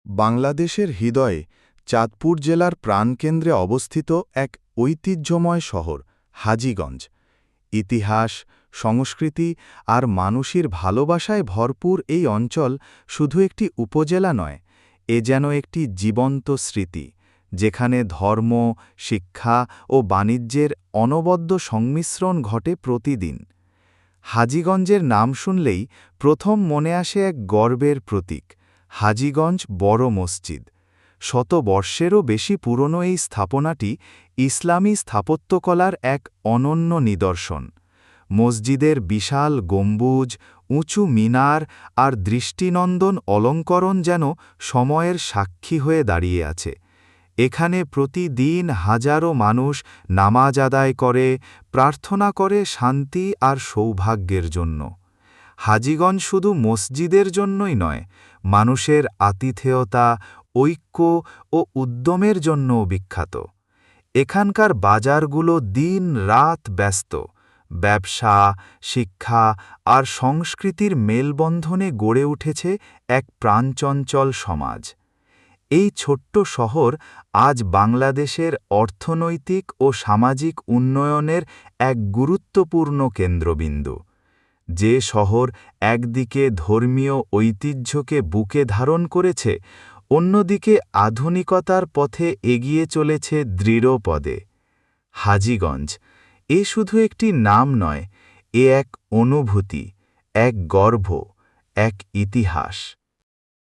বাংলাদেশের হৃদয়ে চাঁদপুর জেলার প্রাণকেন্দ্রে অবস্থিত এক ঐতিহ্যময় শহর হাজীগঞ্জ। ইতিহাস, সংস্কৃতি আর মানুষের ভালোবাসায় ভরপুর এই অঞ্চল শুধু একটি উপজেলা নয়, এ যেন একটি জীবন্ত স্মৃতি, যেখানে ধর্ম, শিক্ষা ও বাণিজ্যের অনবদ্য সংমিশ্রণ ঘটে প্রতিদিন। হাজীগঞ্জের নাম শুনলেই প্রথম মনে আসে এক গর্বের প্রতীক, হাজীগঞ্জ বড় মসজিদ। শত বর্ষেরও বেশি পুরনো এই স্থাপনাটি ইসলামী স্থাপত্যকলার এক অনন্য নিদর্শন। মসজিদের বিশাল গম্বুজ, উঁচু মিনার আর দৃষ্টিনন্দন অলঙ্করণ যেন সময়ের সাক্ষী হয়ে দাঁড়িয়ে আছে। এখানে প্রতিদিন হাজারো মানুষ নামাজ আদায় করে, প্রার্থনা করে শান্তি আর সৌভাগ্যের জন্য। হাজীগঞ্জ শুধু মসজিদের জন্যই নয়, মানুষের আতিথেয়তা, ঐক্য ও উদ্যমের জন্যও বিখ্যাত। এখানকার বাজারগুলো দিন-রাত ব্যস্ত, ব্যবসা, শিক্ষা আর সংস্কৃতির মেলবন্ধনে গড়ে উঠেছে এক প্রাণচঞ্চল সমাজ। এই ছোট্ট শহর আজ বাংলাদেশের অর্থনৈতিক ও সামাজিক উন্নয়নের এক গুরুত্বপূর্ণ কেন্দ্রবিন্দু। যে শহর একদিকে ধর্মীয় ঐতিহ্যকে বুকে ধারণ করেছে, অন্যদিকে আধুনিকতার পথে এগিয়ে চলেছে দৃঢ়পদে। হাজীগঞ্জ এ শুধু একটি নাম নয়, এ এক অনুভূতি, এক গর্ব, এক ইতিহাস।